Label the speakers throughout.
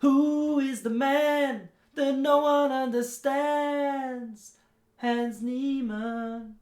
Speaker 1: Who is the man that no one understands? Hans Niemann.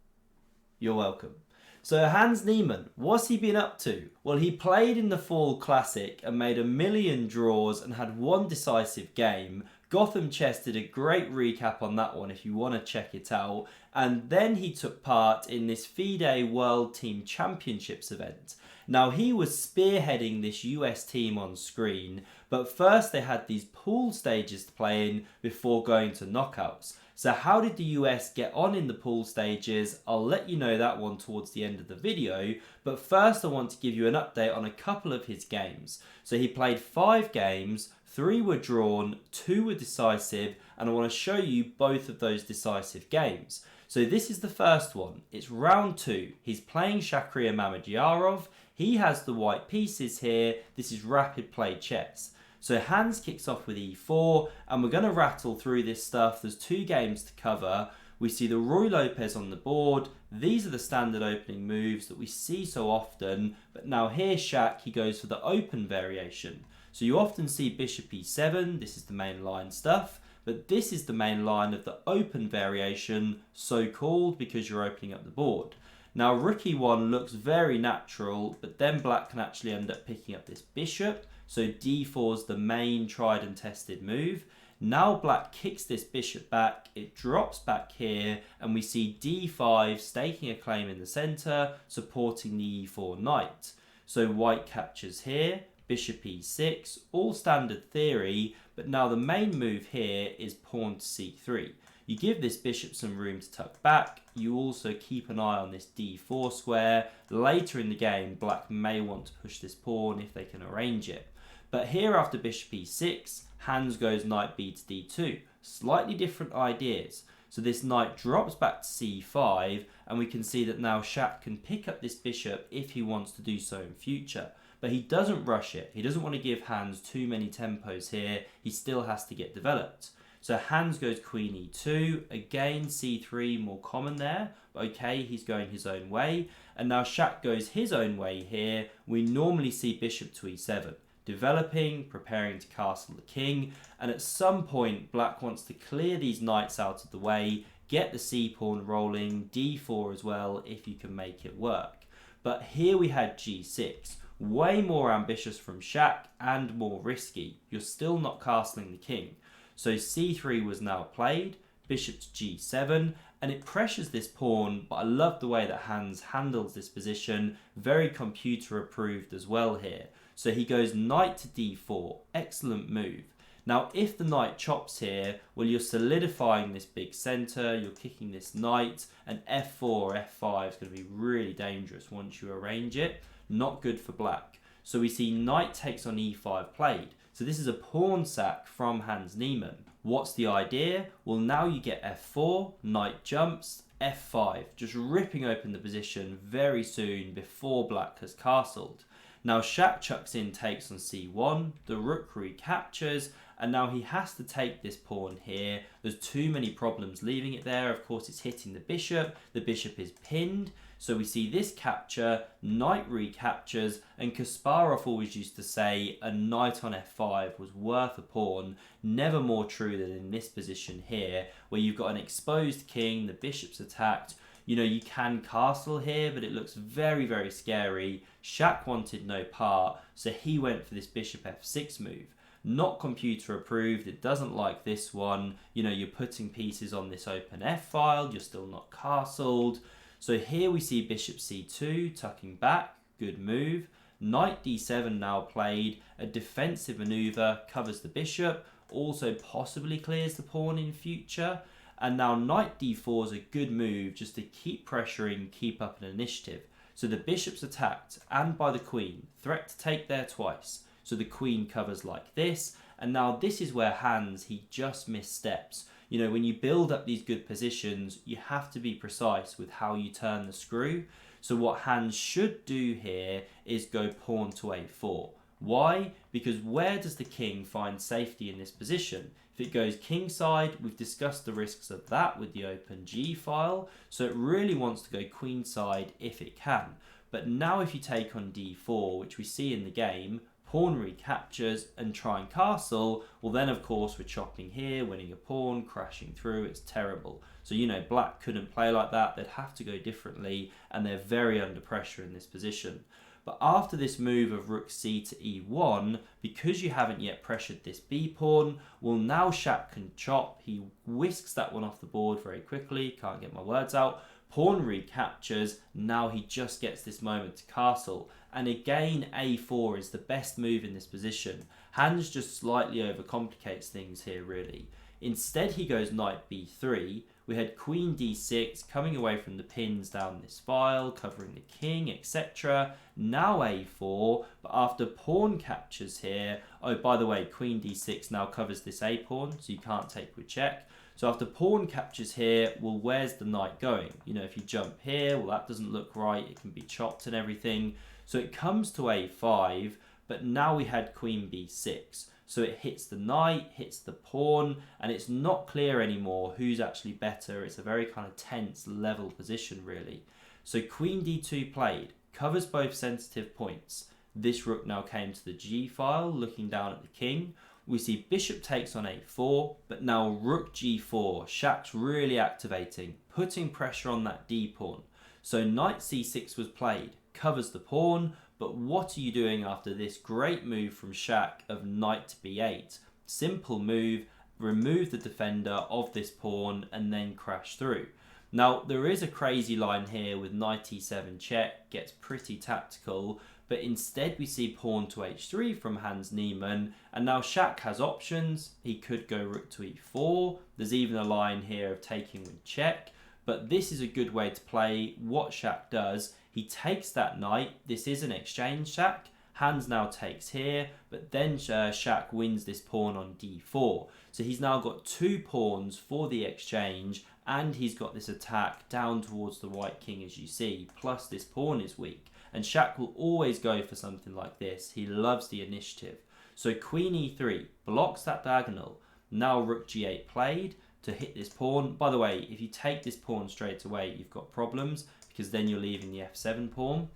Speaker 1: You're welcome. So Hans Niemann, what's he been up to? Well, he played in the Fall Classic and made 1,000,000 draws and had one decisive game. Gotham Chess did a great recap on that one if you want to check it out. And then he took part in this FIDE World Team Championships event. Now, he was spearheading this US team on screen, but first they had these pool stages to play in before going to knockouts. So how did the US get on in the pool stages? I'll let you know that one towards the end of the video, but first I want to give you an update on a couple of his games. So he played 5 games, 3 were drawn, 2 were decisive, and I want to show you both of those decisive games. So this is the first one. It's round 2. He's playing Shakhriyar Mamedyarov. He has the white pieces here. This is rapid play chess. So Hans kicks off with e4, and we're going to rattle through this stuff. There's 2 games to cover. We see the Ruy Lopez on the board. These are the standard opening moves that we see so often. But now here Shak, he goes for the open variation. So you often see bishop e7. This is the main line stuff. But this is the main line of the open variation, so called because you're opening up the board. Now rook e1 looks very natural, but then black can actually end up picking up this bishop. So d4 is the main tried and tested move. Now black kicks this bishop back, it drops back here, and we see d5 staking a claim in the center, supporting the e4 knight. So white captures here, bishop e6, all standard theory, but now the main move here is pawn to c3. You give this bishop some room to tuck back. You also keep an eye on this d4 square. Later in the game, black may want to push this pawn if they can arrange it. But here after bishop e6, Hans goes knight b to d2. Slightly different ideas. So this knight drops back to c5, and we can see that now Shak can pick up this bishop if he wants to do so in future. But he doesn't rush it. He doesn't want to give Hans too many tempos here. He still has to get developed. So Hans goes queen e2, again c3 more common there, but okay, he's going his own way. And now Shak goes his own way here. We normally see bishop to e7, developing, preparing to castle the king, and at some point black wants to clear these knights out of the way, get the c-pawn rolling, d4 as well if you can make it work. But here we had g6. Way more ambitious from Shak and more risky. You're still not castling the king. So c3 was now played, bishop to g7, and it pressures this pawn, but I love the way that Hans handles this position. Very computer approved as well here. So he goes knight to d4, excellent move. Now if the knight chops here, well you're solidifying this big center, you're kicking this knight, and f4 or f5 is going to be really dangerous once you arrange it. Not good for black. So we see knight takes on e5 played. So this is a pawn sack from Hans Niemann. What's the idea? Well, now you get f4, knight jumps, f5, just ripping open the position very soon before black has castled. Now Shak chucks in takes on c1, the rook recaptures, and now he has to take this pawn here. There's too many problems leaving it there. Of course, it's hitting the bishop is pinned. So we see this capture, knight recaptures, and Kasparov always used to say a knight on f5 was worth a pawn. Never more true than in this position here, where you've got an exposed king, the bishop's attacked. You know, you can castle here, but it looks very, very scary. Shak wanted no part, so he went for this bishop f6 move. Not computer approved, it doesn't like this one. You know, you're putting pieces on this open f-file, you're still not castled. So here we see bishop c2, tucking back, good move. Knight d7 now played, a defensive maneuver, covers the bishop, also possibly clears the pawn in future. And now knight d4 is a good move just to keep pressuring, keep up an initiative. So the bishop's attacked, and by the queen, threat to take there twice. So the queen covers like this, and now this is where Hans, he just missteps. You know, when you build up these good positions, you have to be precise with how you turn the screw. So what Hans should do here is go pawn to a4. Why? Because where does the king find safety in this position? If it goes kingside, we've discussed the risks of that with the open G file, so it really wants to go queenside if it can. But now if you take on d4, which we see in the game, pawn recaptures and try and castle, well then of course we're chopping here, winning a pawn, crashing through, it's terrible. So you know, black couldn't play like that, they'd have to go differently, and they're very under pressure in this position. But after this move of rook c to e1, because you haven't yet pressured this b pawn, well now Shak can chop, he whisks that one off the board very quickly, can't get my words out, pawn recaptures, now he just gets this moment to castle. And again, a4 is the best move in this position. Hans just slightly overcomplicates things here really. Instead he goes knight b3, we had queen d6 coming away from the pins down this file, covering the king, etc. Now a4, but after pawn captures here, oh by the way, queen d6 now covers this a pawn, so you can't take with check. So after pawn captures here, well where's the knight going? You know, if you jump here, well that doesn't look right, it can be chopped and everything. So it comes to a5, but now we had queen b6. So it hits the knight, hits the pawn, and it's not clear anymore who's actually better. It's a very kind of tense level position really. So queen d2 played, covers both sensitive points. This rook now came to the g file, looking down at the king. We see bishop takes on a4, but now rook g4. Shak's really activating, putting pressure on that d pawn. So knight c6 was played, covers the pawn, but what are you doing after this great move from Shak of knight to b8? Simple move, remove the defender of this pawn and then crash through. Now there is a crazy line here with knight e7 check, gets pretty tactical, but instead we see pawn to h3 from Hans Niemann, and now Shak has options. He could go rook to e4, there's even a line here of taking with check, but this is a good way to play what Shak does. He takes that knight, this is an exchange Shak, Hans now takes here, but then Shak wins this pawn on d4. So he's now got two pawns for the exchange, and he's got this attack down towards the white king as you see, plus this pawn is weak. And Shak will always go for something like this, he loves the initiative. So queen e3 blocks that diagonal, now rook g8 played to hit this pawn. By the way, if you take this pawn straight away, you've got problems, because then you're leaving the f7 pawn.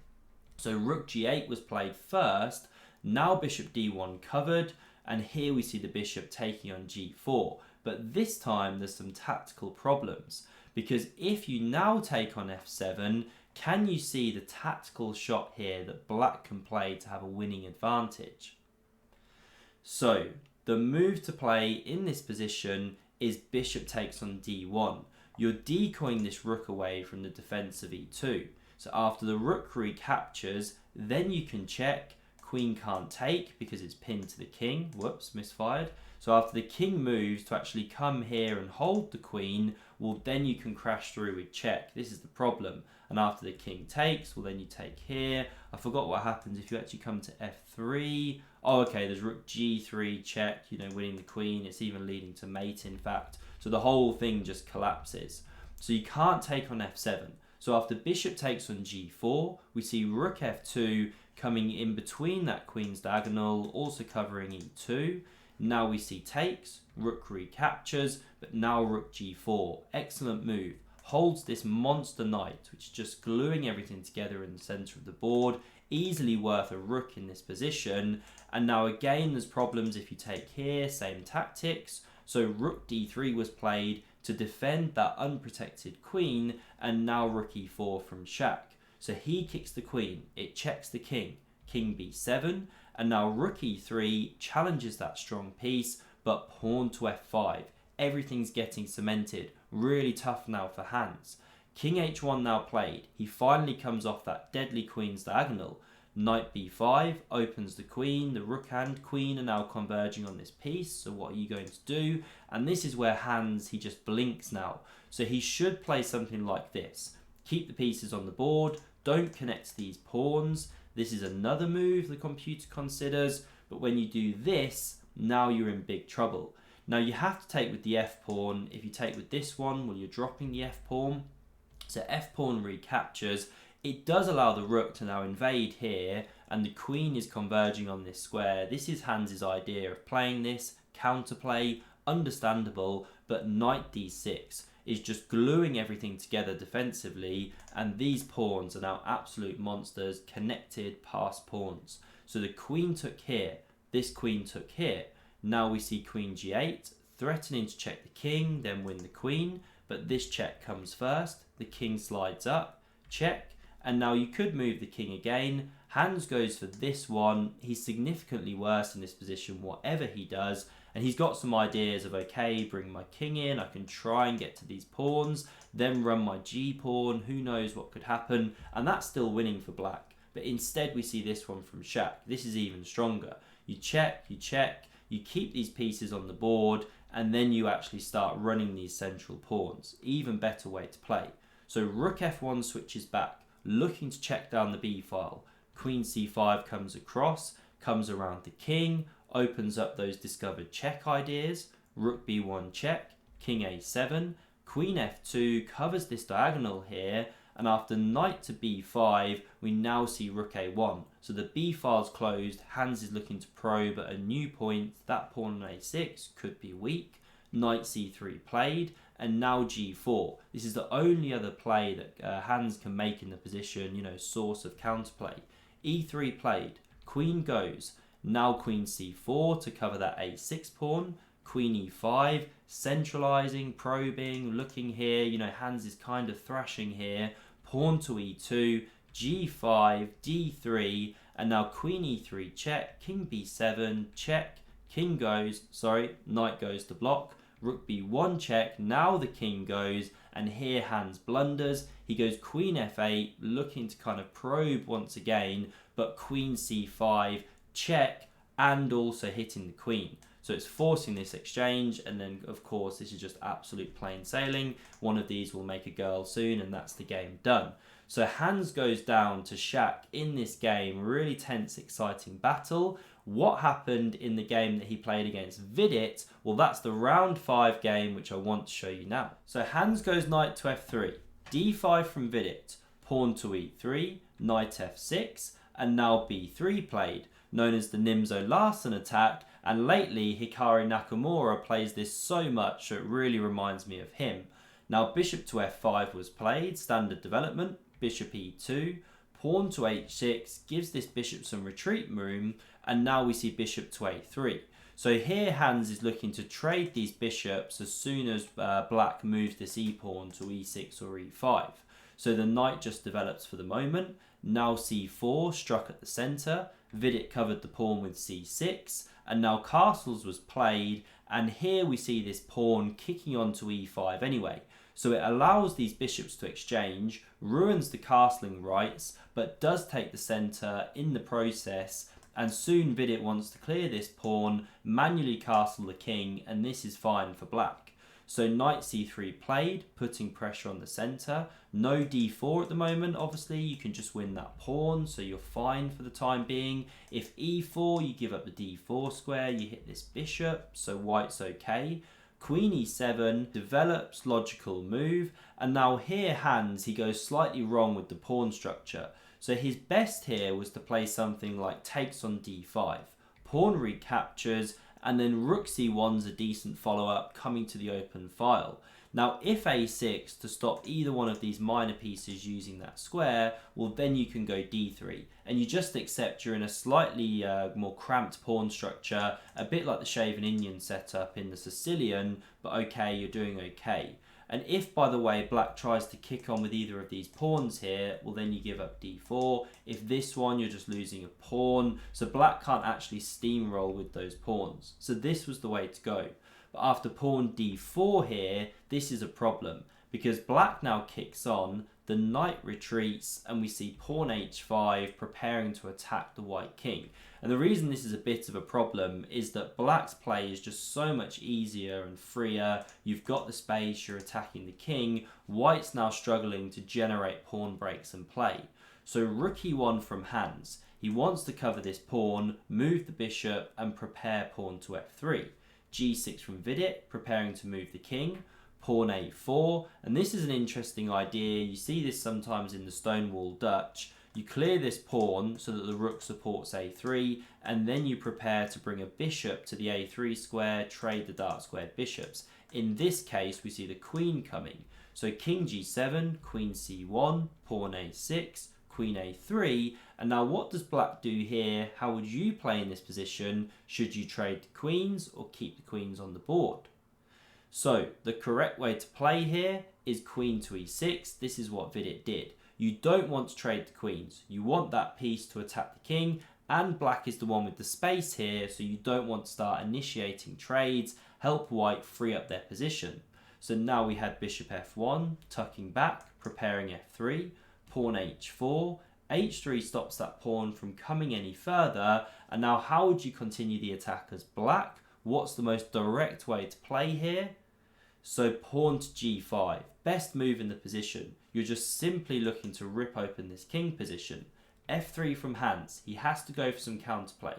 Speaker 1: So rook g8 was played first, now bishop d1 covered, and here we see the bishop taking on g4. But this time there's some tactical problems, because if you now take on f7, can you see the tactical shot here that black can play to have a winning advantage? So the move to play in this position is bishop takes on d1. You're decoying this rook away from the defense of e2. So after the rook recaptures, then you can check. Queen can't take because it's pinned to the king. Whoops, misfired. So after the king moves to actually come here and hold the queen, well then you can crash through with check. This is the problem. And after the king takes, well then you take here. I forgot what happens if you actually come to f3. Oh, okay, there's rook g3 check, you know, winning the queen. It's even leading to mate, in fact. So the whole thing just collapses. So you can't take on f7. So after bishop takes on g4, we see rook f2 coming in between that queen's diagonal, also covering e2. Now we see takes, rook recaptures, but now rook g4. Excellent move. Holds this monster knight, which is just gluing everything together in the center of the board. Easily worth a rook in this position. And now again, there's problems if you take here, same tactics. So rook d3 was played to defend that unprotected queen, and now rook e4 from Shak. So he kicks the queen, it checks the king, king b7, and now rook e3 challenges that strong piece, but pawn to f5. Everything's getting cemented, really tough now for Hans. King h1 now played, he finally comes off that deadly queen's diagonal. Knight b5 opens the queen, the rook and queen are now converging on this piece, so what are you going to do? And this is where Hans, he just blinks now. So he should play something like this. Keep the pieces on the board, don't connect these pawns. This is another move the computer considers, but when you do this, now you're in big trouble. Now you have to take with the f-pawn. If you take with this one, well, you're dropping the f-pawn. So f-pawn recaptures. It does allow the rook to now invade here, and the queen is converging on this square. This is Hans's idea of playing this, counterplay, understandable, but knight d6 is just gluing everything together defensively, and these pawns are now absolute monsters, connected past pawns. So the queen took here, this queen took here. Now we see queen g8, threatening to check the king, then win the queen, but this check comes first, the king slides up, check, and now you could move the king again. Hans goes for this one. He's significantly worse in this position, whatever he does, and he's got some ideas of, okay, bring my king in, I can try and get to these pawns, then run my g pawn, who knows what could happen, and that's still winning for black. But instead we see this one from Shaq. This is even stronger. You check, you keep these pieces on the board, and then you actually start running these central pawns. Even better way to play. So rook f1 switches back, looking to check down the b file. Queen c5 comes across, comes around the king, opens up those discovered check ideas. Rook b1 check, king a7, queen f2 covers this diagonal here, and after knight to b5, we now see rook a1. So the b file's closed, Hans is looking to probe at a new point. That pawn on a6 could be weak. Knight c3 played, and now g4. This is the only other play that Hans can make in the position, you know, source of counterplay. e3 played, queen goes, now queen c4 to cover that a6 pawn, queen e5, centralizing, probing, looking here, you know, Hans is kind of thrashing here, pawn to e2, g5, d3, and now queen e3 check, king b7 check, king goes, knight goes to block, rook b1 check, now the king goes, and here Hans blunders. He goes queen f8, looking to kind of probe once again, but queen c5 check, and also hitting the queen. So it's forcing this exchange, and then of course this is just absolute plain sailing. One of these will make a girl soon, and that's the game done. So Hans goes down to Shaq in this game. Really tense, exciting battle. What happened in the game that he played against Vidit? Well, that's the round 5 game, which I want to show you now. So Hans goes knight to f3, d5 from Vidit, pawn to e3, knight f6, and now b3 played, known as the Nimzo Larsen attack. And lately, Hikari Nakamura plays this so much, so it really reminds me of him. Now, bishop to f5 was played, standard development, bishop e2, pawn to h6, gives this bishop some retreat room, and now we see bishop to a3. So here Hans is looking to trade these bishops as soon as black moves this e-pawn to e6 or e5. So the knight just develops for the moment. Now c4 struck at the centre, Vidit covered the pawn with c6, and now castles was played, and here we see this pawn kicking onto e5 anyway. So it allows these bishops to exchange, ruins the castling rights, but does take the centre in the process, and soon Vidit wants to clear this pawn, manually castle the king, and this is fine for black. So knight c3 played, putting pressure on the centre. No d4 at the moment, obviously, you can just win that pawn, so you're fine for the time being. If e4, you give up the d4 square, you hit this bishop, so white's okay. Queen e7 develops, logical move, and now here Hans, he goes slightly wrong with the pawn structure. So his best here was to play something like takes on d5, pawn recaptures, and then rook c1's a decent follow-up coming to the open file. Now if a6 to stop either one of these minor pieces using that square, well then you can go d3, and you just accept you're in a slightly more cramped pawn structure, a bit like the shaven Indian setup in the Sicilian, but okay, you're doing okay. And if, by the way, black tries to kick on with either of these pawns here, well then you give up d4. If this one, you're just losing a pawn. So black can't actually steamroll with those pawns. So this was the way to go. But after pawn d4 here, this is a problem, because black now kicks on, the knight retreats, and we see pawn h5 preparing to attack the white king. And the reason this is a bit of a problem is that black's play is just so much easier and freer. You've got the space, you're attacking the king. White's now struggling to generate pawn breaks and play. So rook e1 from Hans. He wants to cover this pawn, move the bishop, and prepare pawn to f3. g6 from Vidit, preparing to move the king. Pawn a4, and this is an interesting idea. You see this sometimes in the Stonewall Dutch. You clear this pawn so that the rook supports a3, and then you prepare to bring a bishop to the a3 square, trade the dark squared bishops. In this case, we see the queen coming. So king g7, queen c1, pawn a6, queen a3. And now what does black do here? How would you play in this position? Should you trade the queens or keep the queens on the board? So the correct way to play here is queen to e6. This is what Vidit did. You don't want to trade the queens. You want that piece to attack the king, and black is the one with the space here, so you don't want to start initiating trades, help white free up their position. So now we had bishop f1, tucking back, preparing f3, pawn h4, h3 stops that pawn from coming any further, and now how would you continue the attack as black? What's the most direct way to play here? So pawn to g5, best move in the position. You're just simply looking to rip open this king position. f3 from Hans, he has to go for some counterplay.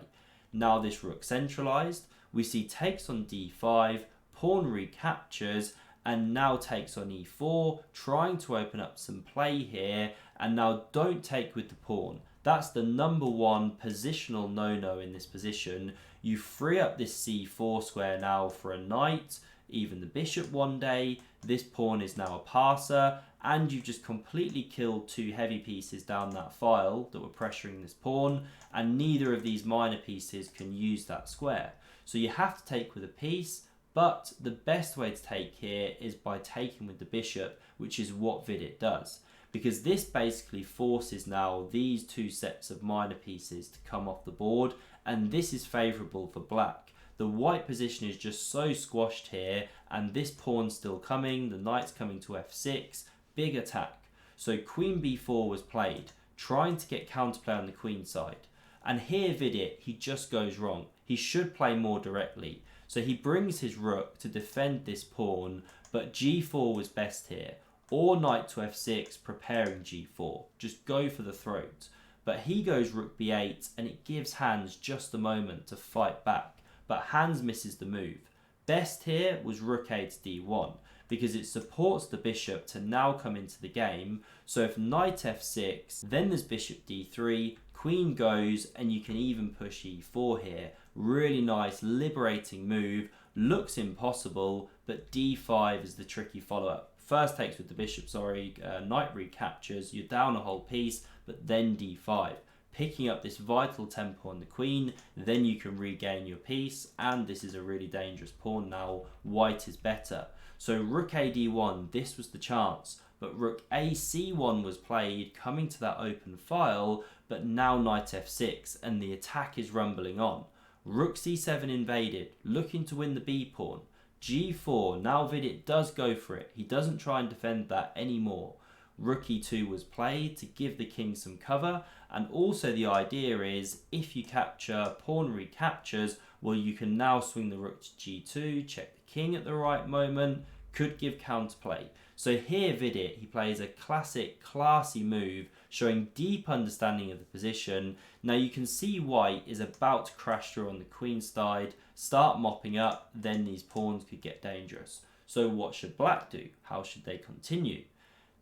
Speaker 1: Now this rook centralized, we see takes on d5, pawn recaptures, and now takes on e4, trying to open up some play here, and now don't take with the pawn. That's the number one positional no-no in this position. You free up this c4 square now for a knight, even the bishop one day. This pawn is now a passer, and you've just completely killed two heavy pieces down that file that were pressuring this pawn, and neither of these minor pieces can use that square. So you have to take with a piece, but the best way to take here is by taking with the bishop, which is what Vidit does. Because this basically forces now these two sets of minor pieces to come off the board, and this is favourable for black. The white position is just so squashed here, and this pawn's still coming, the knight's coming to f6, big attack. So queen b4 was played, trying to get counterplay on the queen side. And here Vidit, he just goes wrong. He should play more directly. So he brings his rook to defend this pawn, but g4 was best here. Or knight to f6, preparing g4. Just go for the throat. But he goes rook b8, and it gives Hans just a moment to fight back. But Hans misses the move. Best here was rook a to d1, because it supports the bishop to now come into the game. So if knight f6, then there's bishop d3, queen goes, and you can even push e4 here. Really nice, liberating move. Looks impossible, but d5 is the tricky follow-up. First takes with the bishop, knight recaptures, you're down a whole piece, but then d5. Picking up this vital tempo on the queen, then you can regain your piece, and this is a really dangerous pawn now. White is better. So rook a d1, this was the chance, but rook a c1 was played, coming to that open file, but now knight f6, and the attack is rumbling on. Rook c7 invaded, looking to win the b pawn. g4, now Vidit does go for it. He doesn't try and defend that anymore. Rook e2 was played to give the king some cover, and also the idea is if you capture, pawn recaptures, well, you can now swing the rook to g2, check the king at the right moment, could give counterplay. So here Vidit, he plays a classic, classy move, showing deep understanding of the position. Now you can see white is about to crash through on the queen side, start mopping up, then these pawns could get dangerous. So what should black do? How should they continue?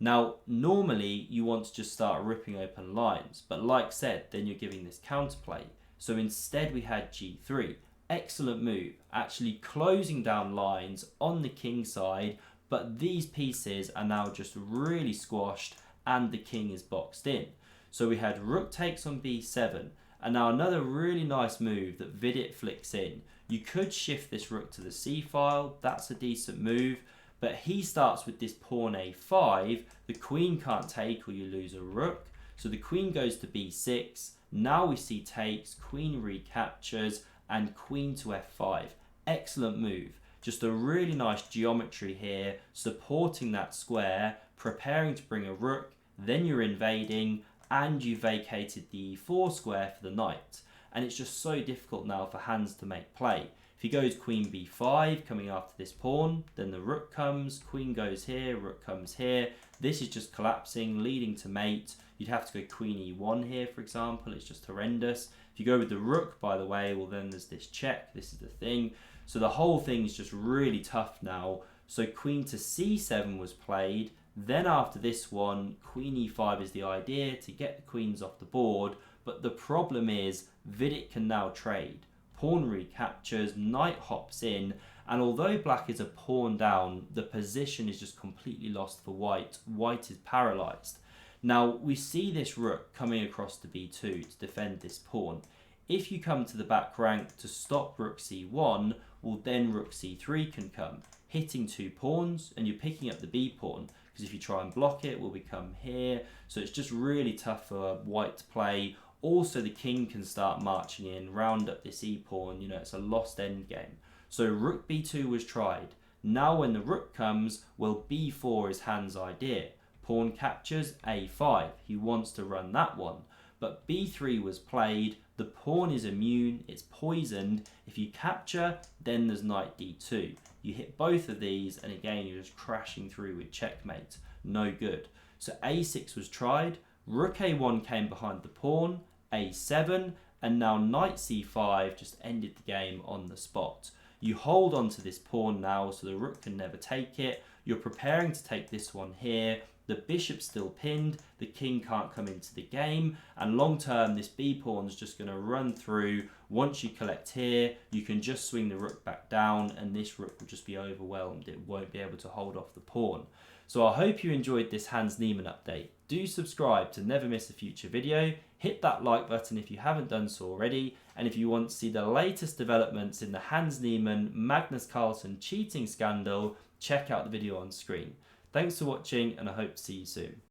Speaker 1: Now, normally you want to just start ripping open lines, but like said, then you're giving this counterplay. So instead we had g3. Excellent move, actually closing down lines on the king side, but these pieces are now just really squashed and the king is boxed in. So we had rook takes on b7, and now another really nice move that Vidit flicks in. You could shift this rook to the c file, that's a decent move, but he starts with this pawn a5, the queen can't take or you lose a rook, so the queen goes to b6, now we see takes, queen recaptures, and queen to f5. Excellent move, just a really nice geometry here, supporting that square, preparing to bring a rook, then you're invading, and you vacated the e4 square for the knight. And it's just so difficult now for Hans to make play. If he goes queen b5, coming after this pawn, then the rook comes, queen goes here, rook comes here. This is just collapsing, leading to mate. You'd have to go queen e1 here, for example. It's just horrendous. If you go with the rook, by the way, well, then there's this check. This is the thing. So the whole thing is just really tough now. So queen to c7 was played. Then after this one, queen e5 is the idea to get the queens off the board. But the problem is Vidit can now trade. Pawn recaptures, knight hops in, and although black is a pawn down, the position is just completely lost for white. White is paralysed. Now we see this rook coming across to b2 to defend this pawn. If you come to the back rank to stop rook c1, well then rook c3 can come, hitting 2 pawns, and you're picking up the b pawn, because if you try and block it, will become here. So it's just really tough for white to play. Also the king can start marching in, round up this e pawn, you know, it's a lost endgame. So rook b2 was tried. Now when the rook comes, well b4 is Hans' idea. Pawn captures a5, he wants to run that one. But b3 was played, the pawn is immune, it's poisoned. If you capture, then there's knight d2. You hit both of these, and again you're just crashing through with checkmate. No good. So a6 was tried, rook a1 came behind the pawn, a7, and now knight c5 just ended the game on the spot. You hold on to this pawn now, so the rook can never take it. You're preparing to take this one here. The bishop's still pinned, the king can't come into the game, and long term this b pawn's just going to run through. Once you collect here, you can just swing the rook back down, and this rook will just be overwhelmed. It won't be able to hold off the pawn. So I hope you enjoyed this Hans Niemann update. Do subscribe to never miss a future video. Hit that like button if you haven't done so already, and if you want to see the latest developments in the Hans Niemann Magnus Carlsen cheating scandal, check out the video on screen. Thanks for watching, and I hope to see you soon.